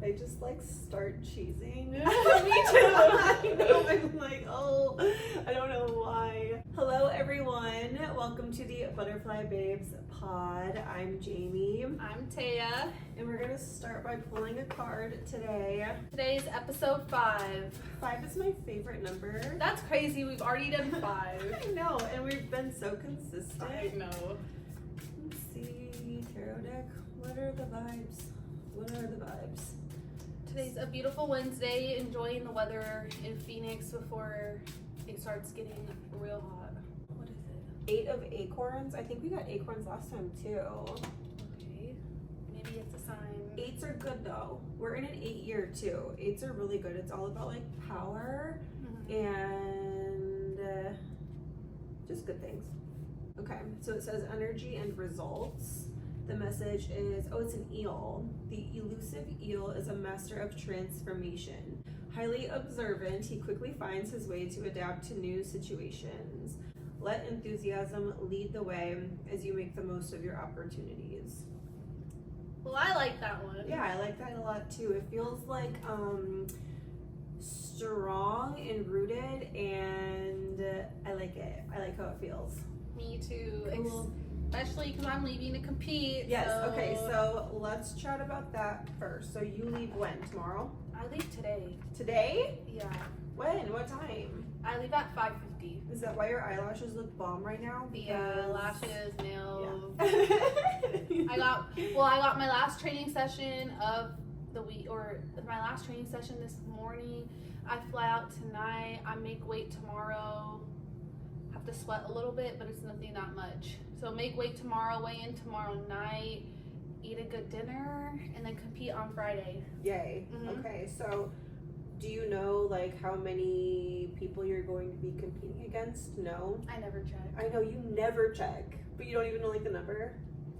I just like start cheesing. Me too. I know, I'm like, oh, I don't know why. Hello everyone, welcome to the Butterfly Babes pod. I'm Jamie. I'm Tehya. And we're gonna start by pulling a card today. Today's episode 5. 5 is my favorite number. That's crazy, we've already done 5. I know, and we've been so consistent. I know. Let's see, tarot deck, what are the vibes? What are the vibes? Today's a beautiful Wednesday, enjoying the weather in Phoenix before it starts getting real hot. What is it? 8 of acorns. I think we got acorns last time too. Okay, maybe it's a sign. 8s are good though. We're in an 8 year too. 8s are really good. It's all about like power and just good things. Okay, so it says energy and results. The message is, oh, it's an eel. The elusive eel is a master of transformation. Highly observant, he quickly finds his way to adapt to new situations. Let enthusiasm lead the way as you make the most of your opportunities. Well, I like that one. Yeah, I like that a lot too. It feels like strong and rooted, and I like it. I like how it feels. Me too. Cool. Especially because I'm leaving to compete. Yes, so... okay, so let's chat about that first. So you leave when? Tomorrow? I leave today. Today? Yeah. When? What time? I leave at 5:50. Is that why your eyelashes look bomb right now? Yeah, lashes, nails. Yeah. I got my last training session of the week, or my last training session this morning. I fly out tonight. I make weight tomorrow. Have to sweat a little bit, but it's nothing that much. So make weight tomorrow, weigh in tomorrow night, eat a good dinner, and then compete on Friday. Yay. Mhm. Okay, so do you know like how many people you're going to be competing against? No? I never check. I know you never check, but you don't even know like the number?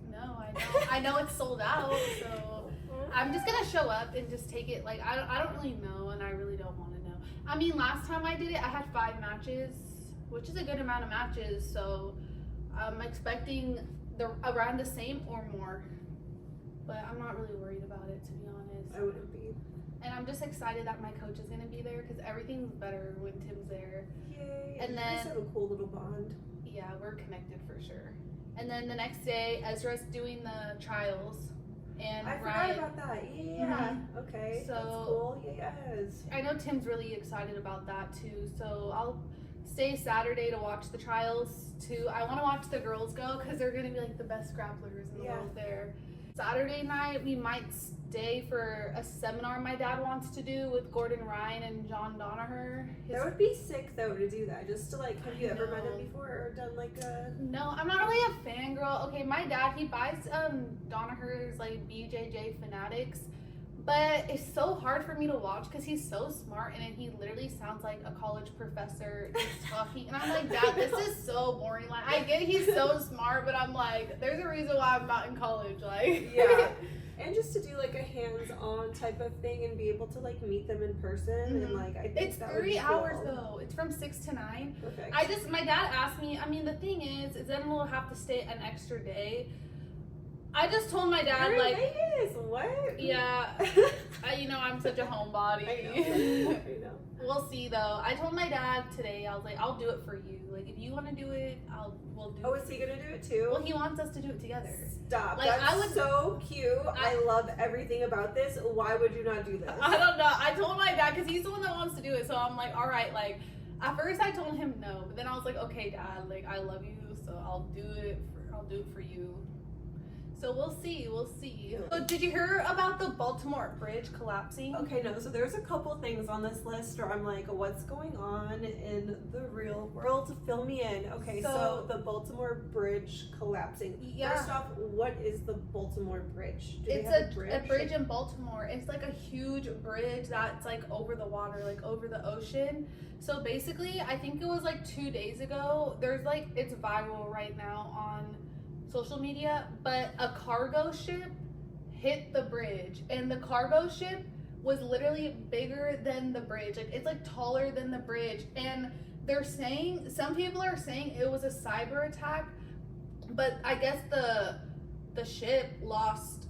No, I know. I know it's sold out, so I'm just gonna show up and just take it. Like I don't really know, and I really don't want to know. I mean, last time I did it, I had 5 matches, which is a good amount of matches. So I'm expecting around the same or more, but I'm not really worried about it, to be honest. I wouldn't be. And I'm just excited that my coach is gonna be there because everything's better when Tim's there. Yay. And you then- guys have a cool little bond. Yeah, we're connected for sure. And then the next day, Ezra's doing the trials, and I Ryan. forgot about that. Yeah. Okay. So- that's cool. Yes. I know Tim's really excited about that too, so I'll stay Saturday to watch the trials too. I want to watch the girls go because they're gonna be like the best grapplers in the world there. Saturday night we might stay for a seminar my dad wants to do with Gordon Ryan and John Donaher. That would be sick though to do that. Just to like, have you ever met him know. before or done like a? No, I'm not really a fangirl. Okay, my dad, he buys Donaher's like BJJ Fanatics, but it's so hard for me to watch because he's so smart and he literally sounds like a college professor just talking. And I'm like, Dad, this is so boring. Like, I get he's so smart, but I'm like, there's a reason why I'm not in college. Like, Yeah. And just to do like a hands-on type of thing and be able to like meet them in person and like I think it's that would 3 be hours cool. though. It's from 6 to 9. Perfect. My dad asked me, I mean, the thing is then we'll have to stay an extra day. I just told my dad, You're like, in Vegas. What? yeah, I'm such a homebody. I know. We'll see though. I told my dad today, I was like, I'll do it for you. Like, if you want to do it, we'll do it. Oh, is he gonna do it too? Well, he wants us to do it together. Stop. Like, That's I would- so cute. I love everything about this. Why would you not do this? I don't know. I told my dad because he's the one that wants to do it. So I'm like, all right. Like, at first I told him no, but then I was like, okay, Dad. Like, I love you, so I'll do it for you. So we'll see. So did you hear about the Baltimore Bridge collapsing? Okay, no, so there's a couple things on this list where I'm like, what's going on in the real world? Fill me in. Okay, so the Baltimore Bridge collapsing. Yeah. First off, what is the Baltimore Bridge? Do they It's have a bridge in Baltimore. It's like a huge bridge that's like over the water, like over the ocean. So basically, I think it was like 2 days ago. It's viral right now on social media, but a cargo ship hit the bridge, and the cargo ship was literally bigger than the bridge. Like, it's like taller than the bridge, and some people are saying it was a cyber attack, but I guess the ship lost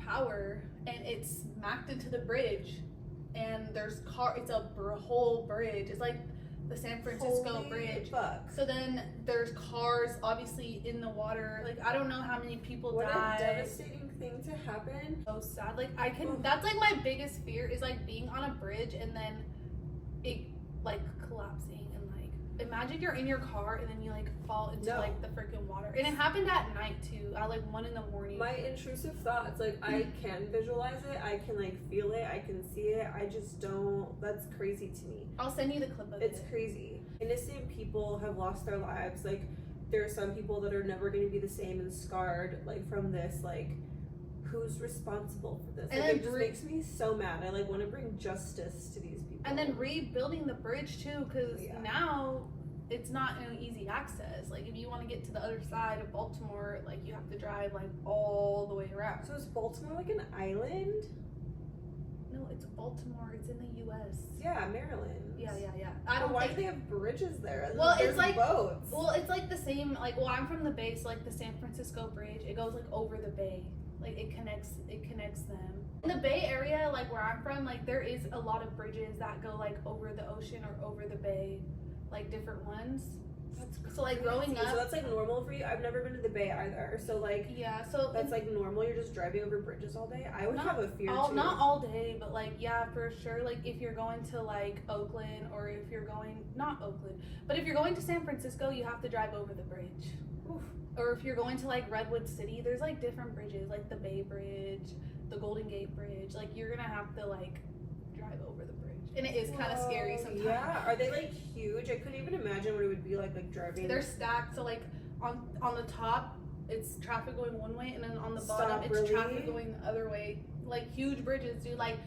power, and it's smacked into the bridge, and there's it's a whole bridge. It's like the San Francisco Holy Bridge. Fuck. So then there's cars obviously in the water. Like, I don't know how many people What died. a devastating thing to happen. So sad. Like, that's like my biggest fear is like being on a bridge and then it like collapsing, and like imagine you're in your car and then you like fall into like the freaking water. And it happened at night too, at like 1 a.m. My intrusive thoughts, like I can visualize it, I can like feel it, I can see it. I just don't. That's crazy to me. I'll send you the clip of it. It's crazy. Innocent people have lost their lives. Like there are some people that are never going to be the same and scarred like from this. Like who's responsible for this? And Like, then it just makes me so mad. I like want to bring justice to these people. And then rebuilding the bridge too, because now it's not an easy access. Like if you want to get to the other side of Baltimore, like you have to drive like all the way around. So is Baltimore like an island? No, it's Baltimore. It's in the U.S. Yeah, Maryland. Yeah. I don't. Why do they have bridges there? Well, There's it's like boats. Well, it's like the same. Like, well, I'm from the Bay, so like the San Francisco Bridge, it goes like over the bay. Like it connects them. In the Bay Area, like where I'm from, like there is a lot of bridges that go like over the ocean or over the bay, like different ones. So like growing up, so that's like normal for you. I've never been to the Bay either, so like so that's like normal. You're just driving over bridges all day. I would have a fear too. Not all day, but like for sure. Like if you're going to like Oakland, or if you're going not Oakland, but if you're going to San Francisco, you have to drive over the bridge. Oof. Or if you're going to like Redwood City, there's like different bridges, like the Bay Bridge, the Golden Gate Bridge. Like you're gonna have to like drive over the bridge, and it is kind of scary sometimes. Yeah, are they like huge? I couldn't even imagine what it would be like driving. They're stacked, so like on the top it's traffic going one way, and then on the bottom it's traffic going the other way. Like huge bridges, dude. Like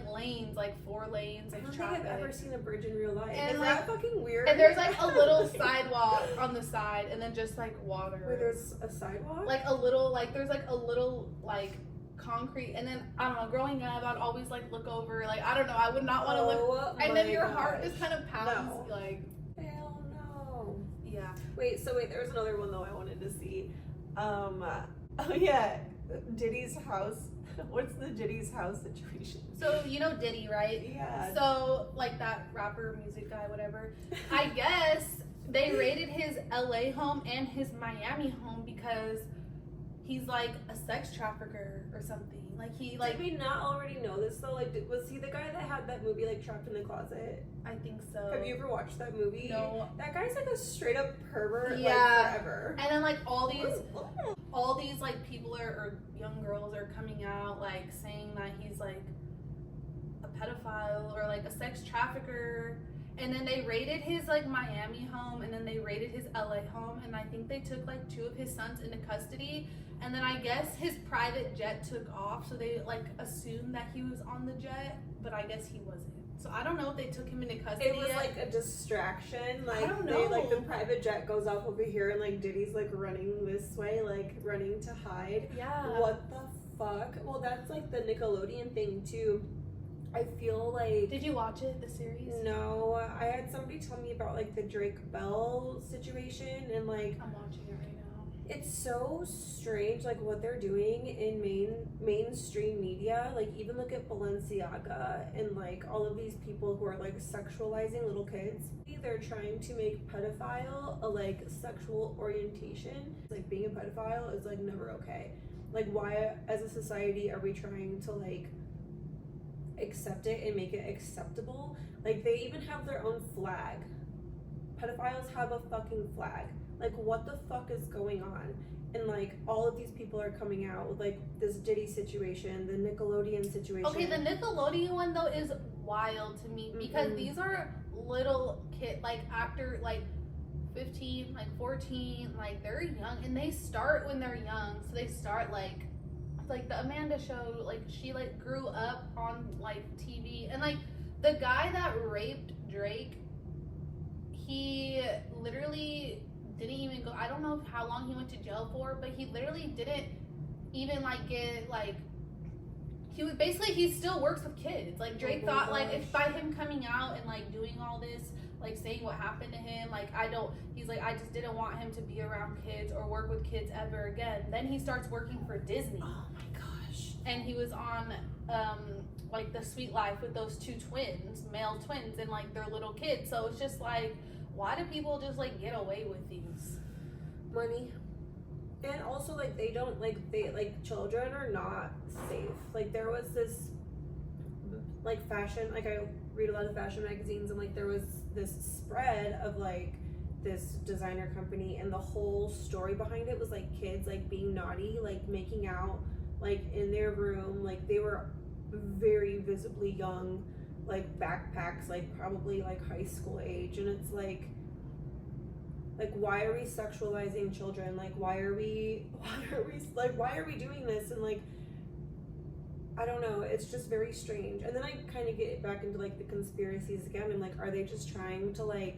lanes, like 4 lanes. I Like don't traffic. think I've ever seen a bridge in real life. And is like, that fucking weird? And there's like a little sidewalk on the side, and then just like water. Where there's a sidewalk? Like a little, like there's like a little like concrete, and then I don't know. Growing up, I'd always like look over. Like I don't know. I would not want to look. And then your heart just kind of pounds. No. Like hell no. Yeah. Wait. There was another one though I wanted to see. Oh yeah, Diddy's house. What's the Diddy's house situation? So you know Diddy, right? Yeah. So like that rapper, music guy, whatever. I guess they raided his LA home and his Miami home because he's like a sex trafficker or something. Like he like. Did we not already know this though? Like, was he the guy that had that movie like Trapped in the Closet? I think so. Have you ever watched that movie? No. That guy's like a straight up pervert. Yeah. Like forever. And then like all these like people or young girls are coming out like saying that he's like a pedophile or like a sex trafficker. And then they raided his like Miami home, and then they raided his LA home, and I think they took like 2 of his sons into custody. And then I guess his private jet took off, so they like assumed that he was on the jet, but I guess he wasn't. So I don't know if they took him into custody. It was like a distraction. Like I don't they know. like the private jet goes off over here, and like Diddy's like running this way, like running to hide. Yeah. What the fuck? Well, that's like the Nickelodeon thing too. I feel like. Did you watch it, the series? No, I had somebody tell me about like the Drake Bell situation, and like I'm watching it right now. it's so strange, like what they're doing in mainstream media. Like even look at Balenciaga and like all of these people who are like sexualizing little kids. They're trying to make pedophile a like sexual orientation. Like being a pedophile is like never okay. Like why, as a society, are we trying to like accept it and make it acceptable? Like they even have their own flag. Pedophiles have a fucking flag. Like what the fuck is going on? And like all of these people are coming out with like this Diddy situation, the Nickelodeon situation. Okay, the Nickelodeon one though is wild to me because these are little kid like after like 15, like 14, like they're young, and they start when they're young. So they start like the Amanda show, like she like grew up on like TV, and like the guy that raped Drake, he literally didn't even go. I don't know how long he went to jail for, but he literally didn't even like get like. He was basically, he still works with kids. Like Drake thought like if by him coming out and like doing all this, like saying what happened to him, like he's like I just didn't want him to be around kids or work with kids ever again. Then he starts working for Disney. Oh my gosh. and he was on like The Sweet Life with those two twins, male twins, and like their little kids. So it's just like, why do people just like get away with these? Money. And also, like, they don't, like, children are not safe. Like, there was this, like, fashion, like, I read a lot of fashion magazines, and, like, there was this spread of, like, this designer company, and the whole story behind it was, like, kids, like, being naughty, like, making out, like, in their room. Like, they were very visibly young, like, backpacks, like, probably, like, high school age, and it's, like, why are we sexualizing children? Like, why are we doing this? And, like, I don't know, it's just very strange. And then I kind of get back into, like, the conspiracies again. I'm like, are they just trying to, like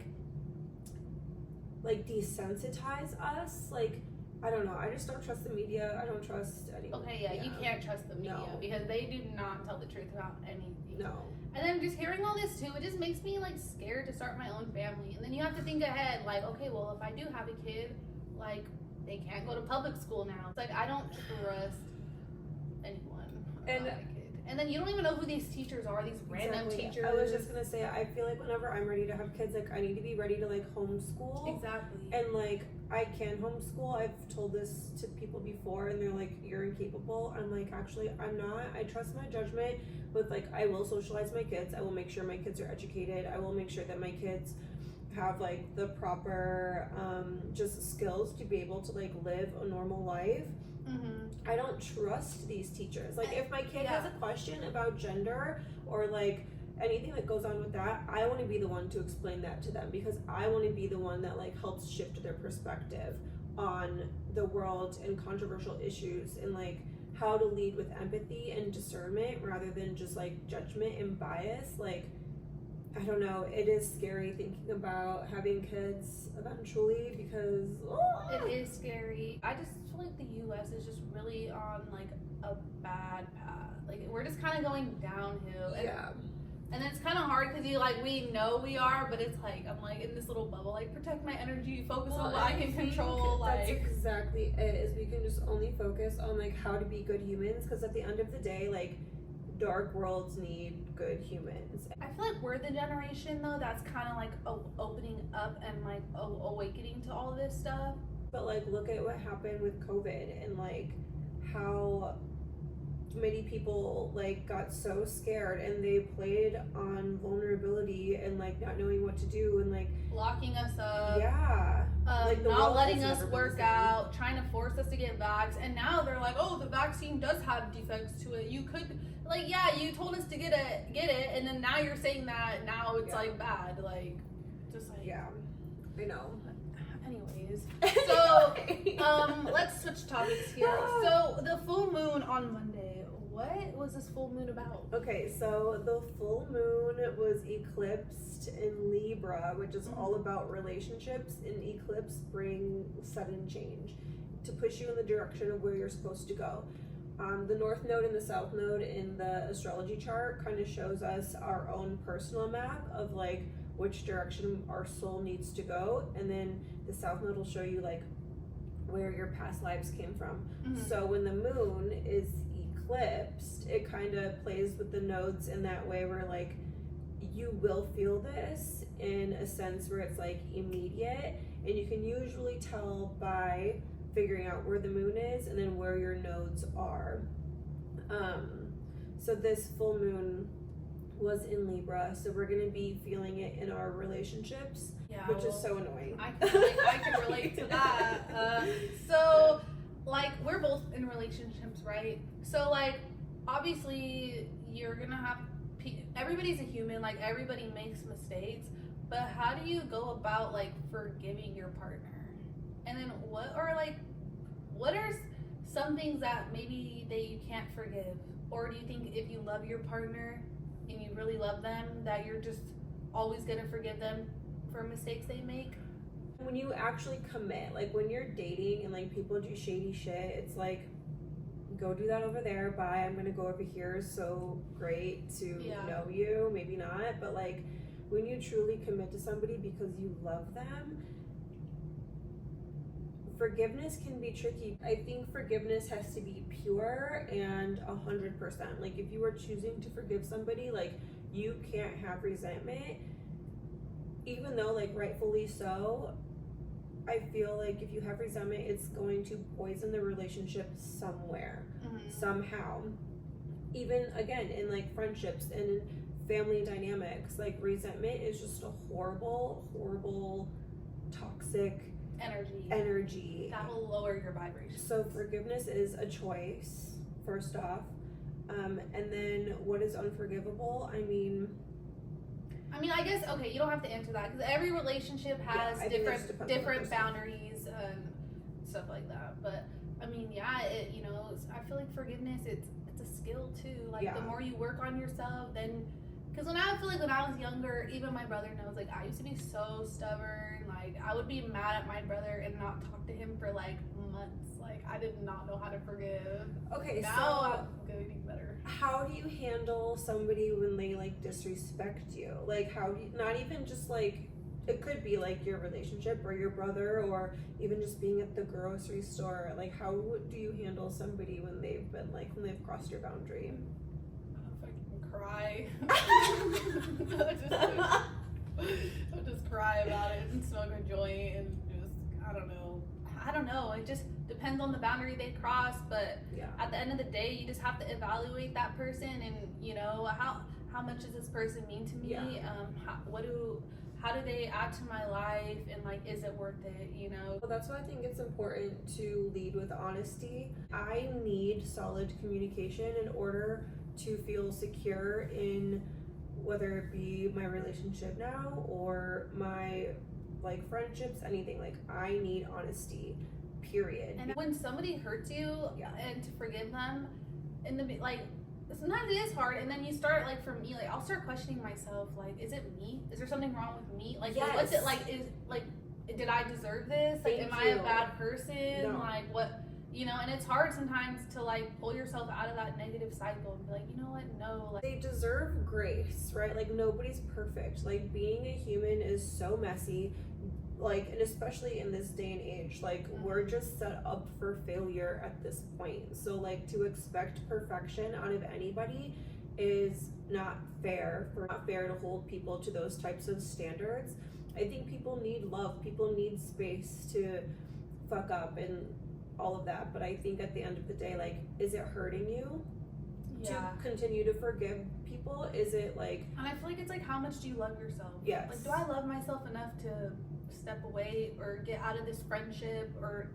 desensitize us? Like, I don't know. I just don't trust the media. I don't trust anyone. Okay, yeah, you can't trust the media, No. because they do not tell the truth about anything. No. And then just hearing all this too, it just makes me like scared to start my own family. And then you have to think ahead, like, okay, well, if I do have a kid, like, they can't go to public school now. It's like, I don't trust anyone And- about a kid. And then you don't even know who these teachers are, these random Exactly. teachers. I was just gonna say, I feel like whenever I'm ready to have kids, like, I need to be ready to, like, homeschool. Exactly. And, like, I can homeschool. I've told this to people before, and they're like, you're incapable. I'm like, actually, I'm not. I trust my judgment, but, like, I will socialize my kids. I will make sure my kids are educated. I will make sure that my kids have, like, the proper just skills to be able to, like, live a normal life. Mm-hmm. I don't trust these teachers. Like, if my kid has a question about gender or, like, anything that goes on with that, I want to be the one to explain that to them, because I want to be the one that, like, helps shift their perspective on the world and controversial issues, and, like, how to lead with empathy and discernment rather than just, like, judgment and bias. Like, I don't know, it is scary thinking about having kids eventually, because It is scary. I just feel like the U.S. is just really on like a bad path. Like, we're just kind of going downhill. And it's kind of hard because we know we are, but it's like, I'm like in this little bubble, like, protect my energy, focus on what I can control. That's Like, exactly it, is we can just only focus on, like, how to be good humans, because at the end of the day, like, dark worlds need good humans. I feel like we're the generation though that's kind of like opening up and like awakening to all this stuff. But, like, look at what happened with COVID, and, like, how many people, like, got so scared, and they played on vulnerability and, like, not knowing what to do, and, like, Locking us up. yeah, like, the not world letting has us never been work the same. out, trying to force us to get vax, and now they're like, oh, the vaccine does have defects to it. You could, like, yeah, you told us to get it, and then now you're saying that now it's like bad, like, just like, yeah, I know. Anyways, so let's switch topics here. So the full moon on Monday, what was this full moon about? Okay, so the full moon was eclipsed in Libra, which is all about relationships, and eclipse bring sudden change to push you in the direction of where you're supposed to go. The north node and the south node in the astrology chart kind of shows us our own personal map of, like, which direction our soul needs to go, and then the south node will show you, like, where your past lives came from. So when the moon is eclipsed, it kind of plays with the nodes in that way where, like, you will feel this in a sense where it's, like, immediate, and you can usually tell by figuring out where the moon is and then where your nodes are. So this full moon was in Libra, so we're gonna be feeling it in our relationships, which is so annoying. I can relate to that. So, like, we're both in relationships, right? So, like, obviously you're gonna have everybody's a human, like, everybody makes mistakes, but how do you go about, like, forgiving your partner? And then what are some things that maybe you can't forgive? Or do you think if you love your partner and you really love them, that you're just always gonna forgive them for mistakes they make? When you actually commit, like, when you're dating and, like, people do shady shit, it's like, go do that over there, bye, I'm gonna go over here, so great to know you, maybe not, but, like, when you truly commit to somebody because you love them, forgiveness can be tricky. I think forgiveness has to be pure and 100%. Like if you are choosing to forgive somebody, like you can't have resentment, even though like rightfully so. I feel like if you have resentment, it's going to poison the relationship somewhere, somehow. Even again in like friendships and in family dynamics, like resentment is just a horrible, toxic energy that will lower your vibration. So forgiveness is a choice, first off, and then what is unforgivable? I mean, I guess, okay, you don't have to answer that because every relationship has different boundaries and stuff like that. But I feel like forgiveness, it's a skill too. Like the more you work on yourself, then, because when I was younger, even my brother knows, like I used to be so stubborn. Like I would be mad at my brother and not talk to him for like months. Like I did not know how to forgive. Okay, now I'm getting better. How do you handle somebody when they like disrespect you? Like how do you, not even just like, it could be like your relationship or your brother or even just being at the grocery store. Like how do you handle somebody when they've been like, when they've crossed your boundary? Cry. I'll just cry about it and smoke a joint and just I don't know. It just depends on the boundary they cross, but at the end of the day, you just have to evaluate that person and how much does this person mean to me? How do they add to my life, and like is it worth it? Well, that's why I think it's important to lead with honesty. I need solid communication in order to feel secure in whether it be my relationship now or my like friendships, anything. Like I need honesty, period. And when somebody hurts you and to forgive them sometimes it is hard, and then you start, like for me, like I'll start questioning myself, like is it me? Is there something wrong with me? Like what's it like? Is like, did I deserve this? Like am I a bad person? No. Like what? And it's hard sometimes to like pull yourself out of that negative cycle and be like, you know what, no, like they deserve grace, right? Like nobody's perfect. Like being a human is so messy, like, and especially in this day and age, like we're just set up for failure at this point. So like to expect perfection out of anybody is not fair. Not fair to hold people to those types of standards. I think people need love, people need space to fuck up and all of that, but I think at the end of the day, like, is it hurting you to continue to forgive people? Is it like, and I feel like it's like, how much do you love yourself? Yes. Like, do I love myself enough to step away or get out of this friendship, or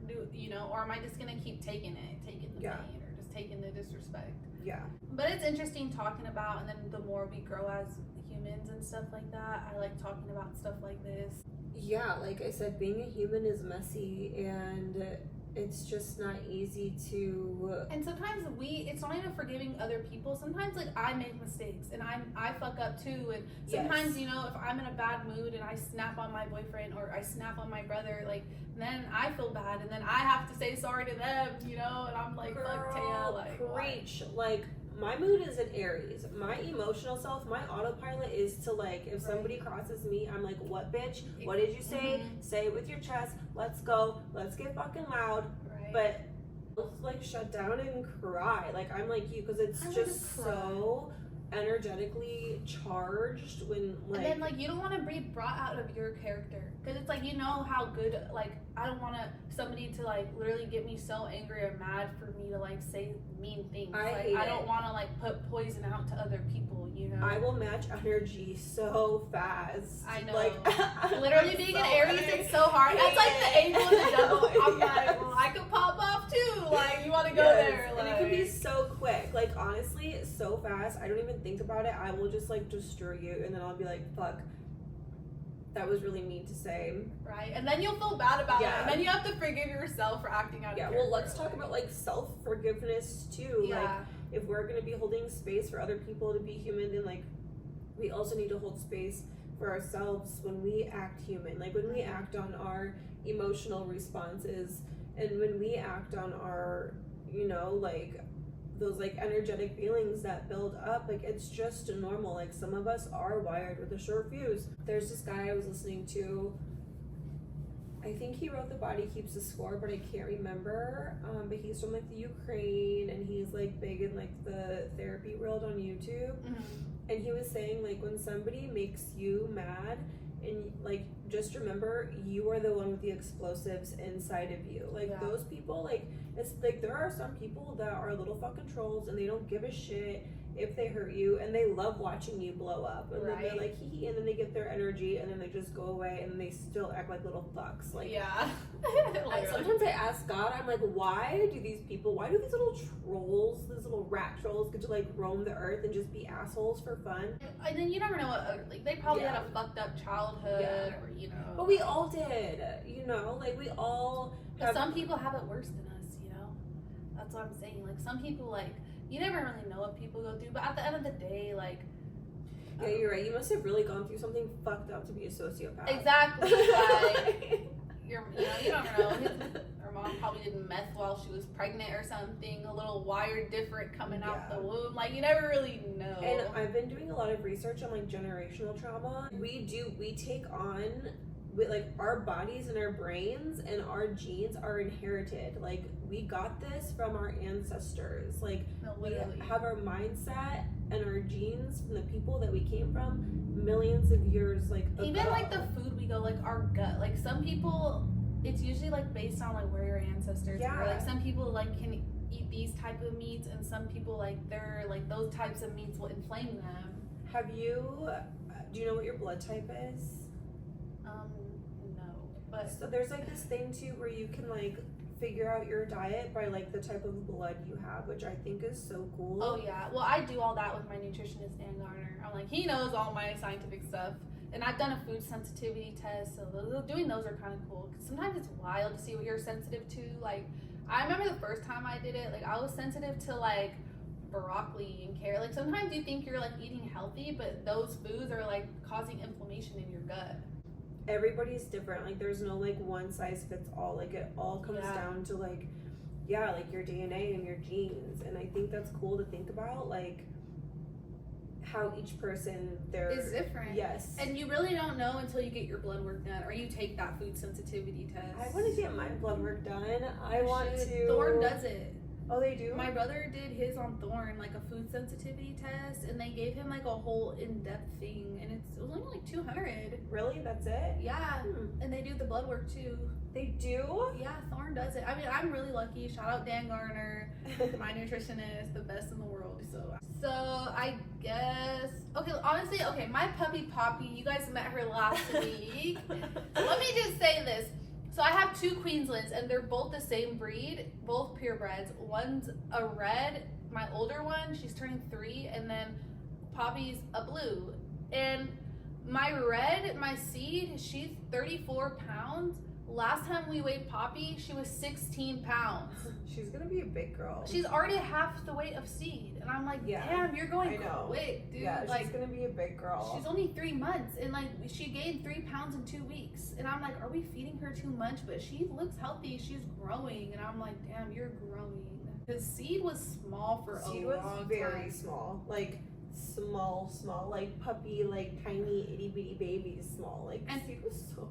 or am I just gonna keep taking the pain, or just taking the disrespect? But it's interesting talking about, and then the more we grow as humans and stuff like that, I like talking about stuff like this. Like I said, being a human is messy, and it's just not easy to, and sometimes it's not even forgiving other people. Sometimes like I make mistakes and I fuck up too, and sometimes if I'm in a bad mood and I snap on my boyfriend or I snap on my brother, like then I feel bad, and then I have to say sorry to them, and I'm like, fuck Tehya, like preach. Like my mood is in Aries. My emotional self, my autopilot is to like, if somebody crosses me, I'm like, what bitch? What did you say? Say it with your chest. Let's go. Let's get fucking loud. But like shut down and cry. Like I'm like you, because it's just so energetically charged when like, and then like you don't want to be brought out of your character, because it's like how good, like I don't want somebody to like literally get me so angry or mad for me to like say mean things. I don't want to like put poison out to other people. I will match energy so fast. I know. Like literally being an Aries, it's so hard. That's like the angel in the devil. I'm like, well, I could pop off too. Like you want to go there, like, and it can be so quick. Like honestly, so fast. I don't even think about it. I will just like destroy you, and then I'll be like, fuck, that was really mean to say. Right, and then you'll feel bad about it, and then you have to forgive yourself for acting out of character. Well, let's talk about like self-forgiveness too. Like if we're going to be holding space for other people to be human, then like we also need to hold space for ourselves when we act human. Like when we act on our emotional responses, and when we act on our like those like energetic feelings that build up, like it's just normal. Like some of us are wired with a short fuse. There's this guy I was listening to I think he wrote The Body Keeps the Score, but I can't remember. But he's from like the Ukraine, and he's like big in like the therapy world on YouTube. And he was saying like when somebody makes you mad, and like just remember you are the one with the explosives inside of you. Like those people, like it's like there are some people that are little fucking trolls and they don't give a shit if they hurt you, and they love watching you blow up, and then they're like hee hee, and then they get their energy, and then they just go away, and they still act like little fucks. Like sometimes I ask God, I'm like, why do these little trolls, these little rat trolls, get to like roam the earth and just be assholes for fun? And then you never know what, like they probably had a fucked up childhood, or you know. But we all did, you know, like we all. But some people have it worse than us, you know. That's what I'm saying. Like some people like. You never really know what people go through, but at the end of the day, like... Yeah, you're right. You must have really gone through something fucked up to be a sociopath. Exactly. Like, you don't know. Her mom probably did meth while she was pregnant or something. A little wire different coming out the womb. Like, you never really know. And I've been doing a lot of research on, like, generational trauma. We take on... like our bodies and our brains and our genes are inherited. Like we got this from our ancestors. Like we have our mindset and our genes from the people that we came from millions of years like ago. Even like the food we go, like our gut, like some people it's usually like based on like where your ancestors were. Like some people like can eat these type of meats, and some people like they're like those types of meats will inflame them. Do you know what your blood type is? No, but so there's like this thing too where you can like figure out your diet by like the type of blood you have, which I think is so cool. Oh yeah, well I do all that with my nutritionist Dan Garner. I'm like, he knows all my scientific stuff, and I've done a food sensitivity test, so doing those are kind of cool. Cause sometimes it's wild to see what you're sensitive to. Like I remember the first time I did it, like I was sensitive to like broccoli and carrot. Like sometimes you think you're like eating healthy, but those foods are like causing inflammation in your gut. Everybody's different. Like there's no like one size fits all. Like it all comes down to like like your DNA and your genes. And I think that's cool to think about, like how each person is different. Yes. And you really don't know until you get your blood work done or you take that food sensitivity test. I want to get my blood work done. I want to. Thorne does it. Oh, they do? My brother did his on Thorne, like a food sensitivity test, and they gave him like a whole in-depth thing, and it was only like $200. Really? That's it? Yeah. And they do the blood work too. They do? Yeah, Thorne does it. I mean, I'm really lucky. Shout out Dan Garner, my nutritionist, the best in the world. So I guess, okay, my puppy Poppy, you guys met her last week. So let me just say this. So I have two Queenslands, and they're both the same breed, both purebreds. One's a red, my older one, she's turning 3, and then Poppy's a blue. And my red, my seed, she's 34 pounds. Last time we weighed Poppy, she was 16 pounds. She's gonna be a big girl. She's already half the weight of seed. And I'm like, damn, you're going quick, dude. Yeah, like, she's gonna be a big girl. She's only 3 months, and like she gained 3 pounds in 2 weeks. And I'm like, are we feeding her too much? But she looks healthy. She's growing. And I'm like, damn, you're growing. Because seed was small for seed a long time. Seed was very small. Like, small, like puppy, like tiny itty bitty baby small. Like, and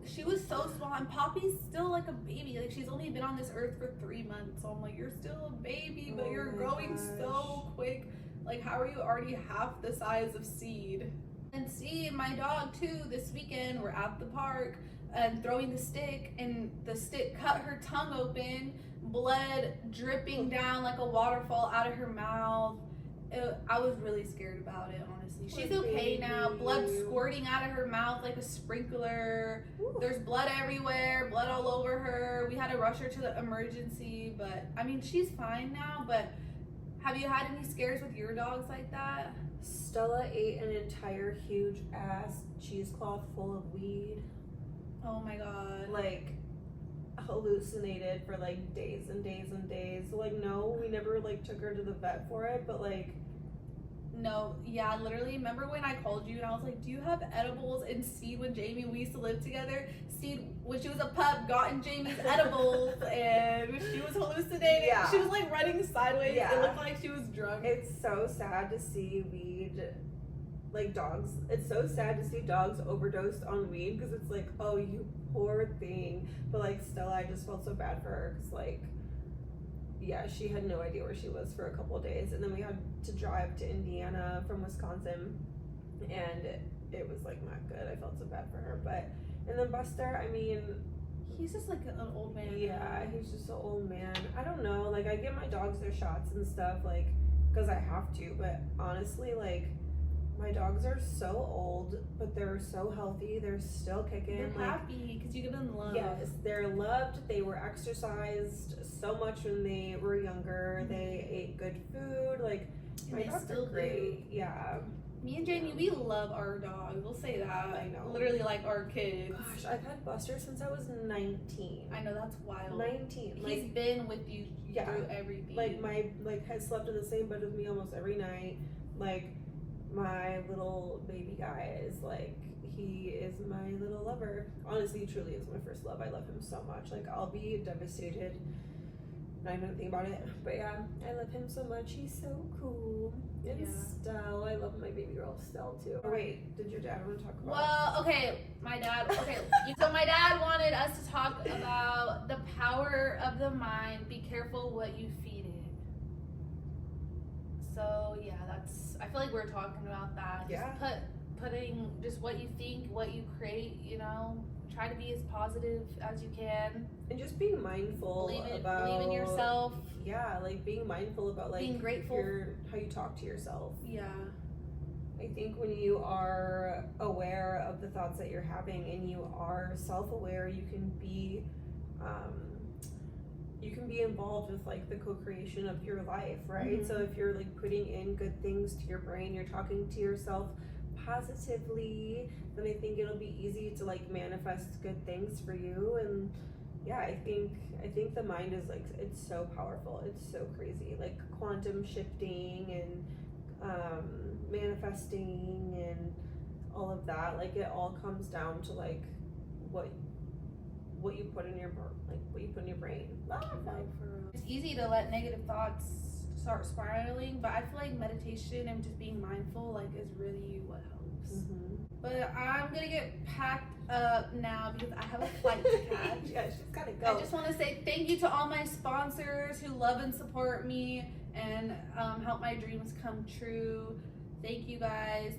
she was so small, and Poppy's still like a baby. Like she's only been on this earth for 3 months. So I'm like, you're still a baby, but you're growing so quick. Like, how are you already half the size of Seed? And Seed, my dog too, this weekend we're at the park and throwing the stick, and the stick cut her tongue open, blood dripping down like a waterfall out of her mouth. I was really scared about it, honestly. She's okay now. Blood squirting out of her mouth like a sprinkler. Ooh. There's blood everywhere, blood all over her. We had to rush her to the emergency, but I mean, she's fine now. But have you had any scares with your dogs like that? Stella ate an entire huge ass cheesecloth full of weed. Oh my god. Like, hallucinated for like days and days and days. So like, no, we never like took her to the vet for it, but like, no, yeah, literally, remember when I called you and I was like, do you have edibles? And Seed, when Jamie, we used to live together, Seed, when she was a pup, got in Jamie's edibles, and she was hallucinating. Yeah. She was like running sideways. Yeah. It looked like she was drunk. It's so sad to see weed like dogs. It's so sad to see dogs overdosed on weed because it's like, oh, you poor thing. But like Stella, I just felt so bad for her because like, yeah, she had no idea where she was for a couple of days, and then we had to drive to Indiana from Wisconsin, and it was like not good. I felt so bad for her. But and then Buster, I mean, he's just like an old man. yeah, he's just an old man. I don't know. Like I give my dogs their shots and stuff, like because I have to. But honestly, like my dogs are so old, but they're so healthy. They're still kicking. They're like, happy because you give them love. yes, they're loved. They were exercised so much when they were younger. They ate good food. Like And my they dogs still are great. do. Yeah. Me and Jamie, we love our dog. We'll say that. I know. Literally like our kids. Gosh, I've had Buster since I was 19. I know, that's wild. 19. He's Like been with you yeah, through everything. like has slept in the same bed with me almost every night. Like my little baby guy is like, he is my little lover. Honestly, he truly is my first love. I love him so much. Like I'll be devastated not even think about it. But yeah, I love him so much. He's so cool. And Yeah. Stell, I love my baby girl Stell too. Oh, wait, did your dad want to talk about? Well, okay, my dad. Okay, so my dad wanted us to talk about the power of the mind. Be careful what you feed it. So yeah, that's. I feel like we're talking about that. Yeah. Just putting just what you think, what you create. You know, try to be as positive as you can. And just being mindful Believe about in yourself. Yeah, like being mindful about like Being grateful. how you talk to yourself. Yeah. I think when you are aware of the thoughts that you're having and you are self-aware, you can be involved with like the co-creation of your life, right? Mhm. So if you're like putting in good things to your brain, you're talking to yourself positively, then I think it'll be easy to like manifest good things for you. And yeah, I think the mind is like, it's so powerful, it's so crazy, like quantum shifting and manifesting and all of that. Like it all comes down to like what you put in your brain. It's easy to let negative thoughts start spiraling, but I feel like meditation and just being mindful like is really what helps. Mm-hmm. But I'm gonna get packed up now because I have a flight to catch. Yeah, she's gotta go. I just want to say thank you to all my sponsors who love and support me and help my dreams come true. Thank you guys.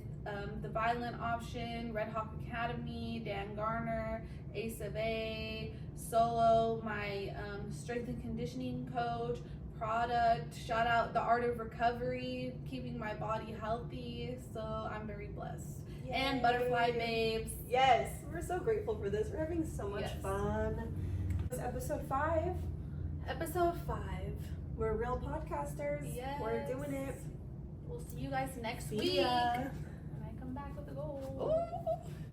The Violent Option, Red Hawk Academy, Dan Garner, Ace of A, Solo, my strength and conditioning coach, product, shout out The Art of Recovery, keeping my body healthy, so I'm very blessed. Yay. And Butterfly Babes. Yes, we're so grateful for this. We're having so much Yes. fun. This is episode 5. Episode 5. We're real podcasters. Yes. We're doing it. We'll see you guys next See week. ya.